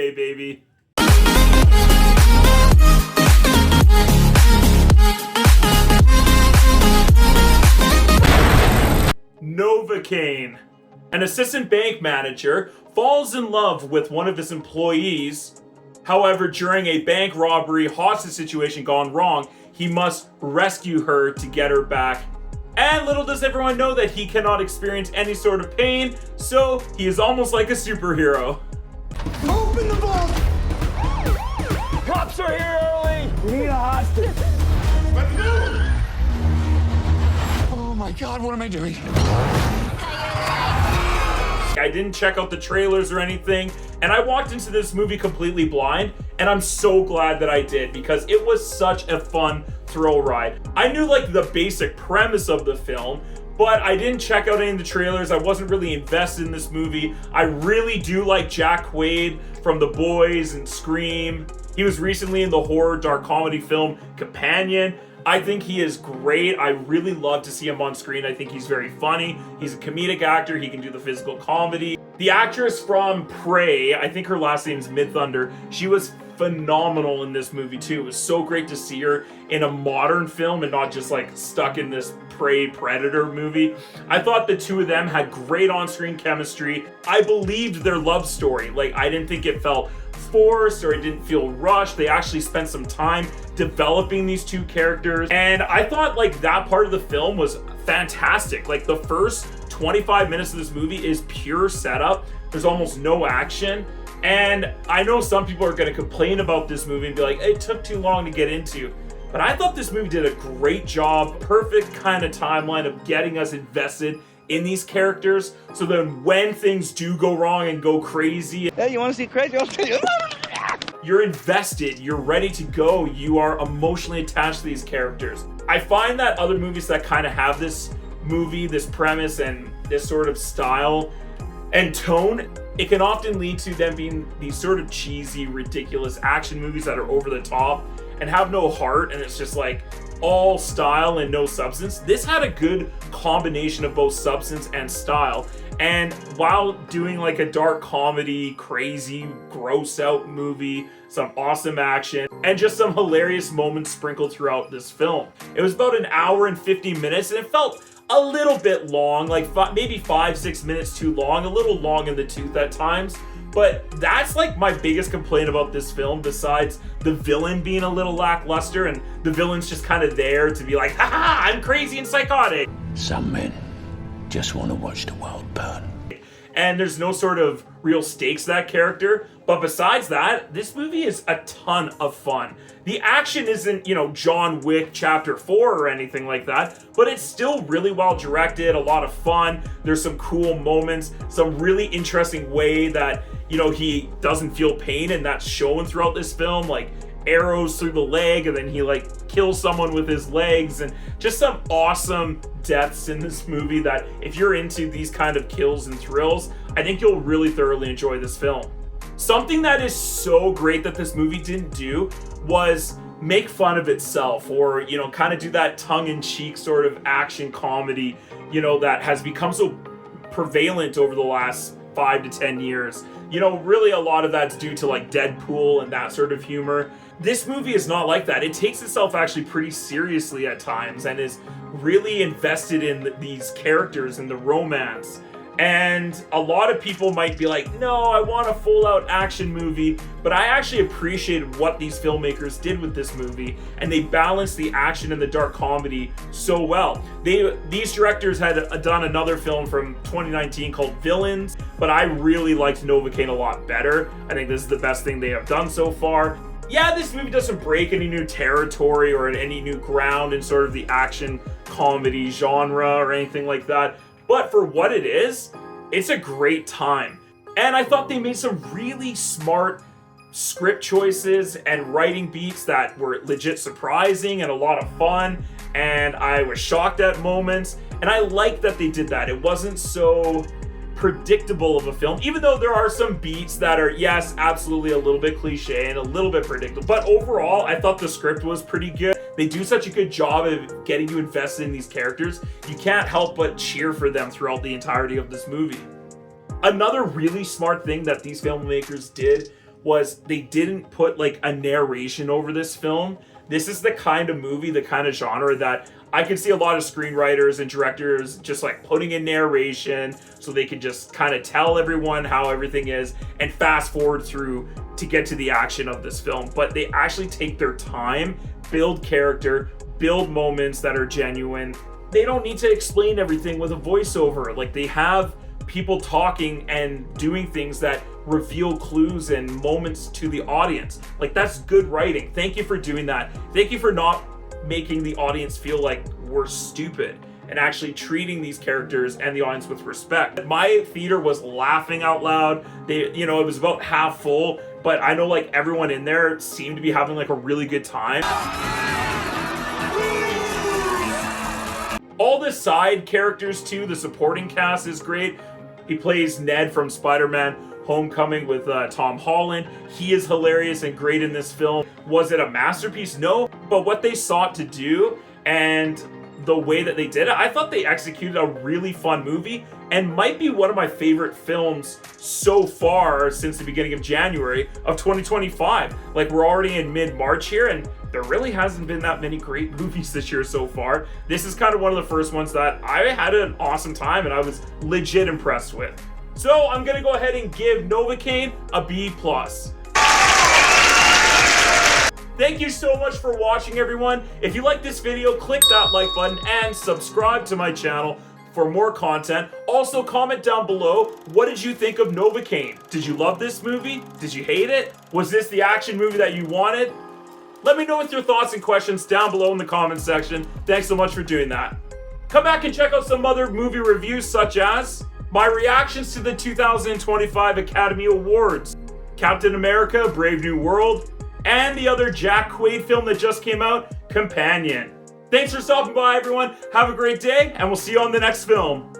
way, baby. Novocaine. An assistant bank manager falls in love with one of his employees. However, during a bank robbery hostage situation gone wrong, he must rescue her to get her back. And little does everyone know that he cannot experience any sort of pain, so he is almost like a superhero. Open the vault! Cops are here early! We need a hostage. Let's go! Oh my God, what am I doing? I didn't check out the trailers or anything, and I walked into this movie completely blind, and I'm so glad that I did, because it was such a fun thrill ride. I knew like the basic premise of the film, but I didn't check out any of the trailers. I wasn't really invested in this movie. I really do like Jack Quaid from The Boys and Scream. He was recently in the horror dark comedy film Companion. I think he is great. I really love to see him on screen. I think he's very funny. He's a comedic actor. He can do the physical comedy. The actress from Prey, I think her last name is Midthunder, she was phenomenal in this movie too. It was so great to see her in a modern film and not just like stuck in this Prey Predator movie. I thought the two of them had great on-screen chemistry. I believed their love story. Like, I didn't think it felt forced or it didn't feel rushed. They actually spent some time developing these two characters, and I thought like that part of the film was fantastic. Like, the first 25 minutes of this movie is pure setup. There's almost no action, and I know some people are going to complain about this movie and be like, it took too long to get into, but I thought this movie did a great job. Perfect kind of timeline of getting us invested in these characters, so then when things do go wrong and go crazy, Hey, you want to see crazy? I'll tell you. you're invested, you're ready to go, you are emotionally attached to these characters. I find that other movies that kind of have this premise and this sort of style and tone, it can often lead to them being these sort of cheesy, ridiculous action movies that are over the top and have no heart, and it's just like all style and no substance. This had a good combination of both substance and style, and while doing like a dark comedy, crazy, gross out movie, some awesome action, and just some hilarious moments sprinkled throughout this film. It was about an hour and 50 minutes, and it felt a little bit long, like maybe 5-6 minutes too long, a little long in the tooth at times. But that's like my biggest complaint about this film, besides the villain being a little lackluster, and the villain's just kind of there to be like, haha, I'm crazy and psychotic. Some men just want to watch the world burn. And there's no sort of real stakes to that character. But besides that, this movie is a ton of fun. The action isn't, John Wick Chapter 4 or anything like that, but it's still really well directed, a lot of fun. There's some cool moments, some really interesting way that, he doesn't feel pain, and that's shown throughout this film, like arrows through the leg, and then he like kills someone with his legs, and just some awesome deaths in this movie that if you're into these kind of kills and thrills, I think you'll really thoroughly enjoy this film. Something that is so great that this movie didn't do was make fun of itself, or kind of do that tongue-in-cheek sort of action comedy that has become so prevalent over the last 5 to 10 years. Really a lot of that's due to like Deadpool and that sort of humor. This movie is not like that. It takes itself actually pretty seriously at times and is really invested in these characters and the romance. And a lot of people might be like, no, I want a full-out action movie, but I actually appreciated what these filmmakers did with this movie, and they balanced the action and the dark comedy so well. These directors had done another film from 2019 called Villains, but I really liked Novocaine a lot better. I think this is the best thing they have done so far. Yeah, this movie doesn't break any new territory or any new ground in sort of the action comedy genre or anything like that. But for what it is, it's a great time. And I thought they made some really smart script choices and writing beats that were legit surprising and a lot of fun. And I was shocked at moments. And I liked that they did that. It wasn't so predictable of a film, even though there are some beats that are, yes, absolutely a little bit cliche and a little bit predictable. But overall, I thought the script was pretty good. They do such a good job of getting you invested in these characters. You can't help but cheer for them throughout the entirety of this movie. Another really smart thing that these filmmakers did was they didn't put like a narration over this film. This is the kind of movie, the kind of genre that I can see a lot of screenwriters and directors just like putting in narration so they can just kind of tell everyone how everything is and fast forward through to get to the action of this film. But they actually take their time, build character, build moments that are genuine. They don't need to explain everything with a voiceover. Like, they have people talking and doing things that reveal clues and moments to the audience. Like, that's good writing. Thank you for doing that. Thank you for not making the audience feel like we're stupid and actually treating these characters and the audience with respect. My theater was laughing out loud. It was about half full, but I know like everyone in there seemed to be having like a really good time. All the side characters too, the supporting cast is great. He plays Ned from Spider-Man Homecoming with Tom Holland. He is hilarious and great in this film. Was it a masterpiece? No, but what they sought to do and the way that they did it, I thought they executed a really fun movie and might be one of my favorite films so far since the beginning of January of 2025. Like, we're already in mid-March here and there really hasn't been that many great movies this year so far. This is kind of one of the first ones that I had an awesome time and I was legit impressed with. So I'm gonna go ahead and give Novocaine a B+. Thank you so much for watching, everyone. If you like this video, click that like button and subscribe to my channel for more content. Also, comment down below, what did you think of Novocaine? Did you love this movie? Did you hate it? Was this the action movie that you wanted? Let me know with your thoughts and questions down below in the comment section. Thanks so much for doing that. Come back and check out some other movie reviews, such as my reactions to the 2025 Academy Awards, Captain America: Brave New World, and the other Jack Quaid film that just came out, Companion. Thanks for stopping by, everyone. Have a great day, and we'll see you on the next film.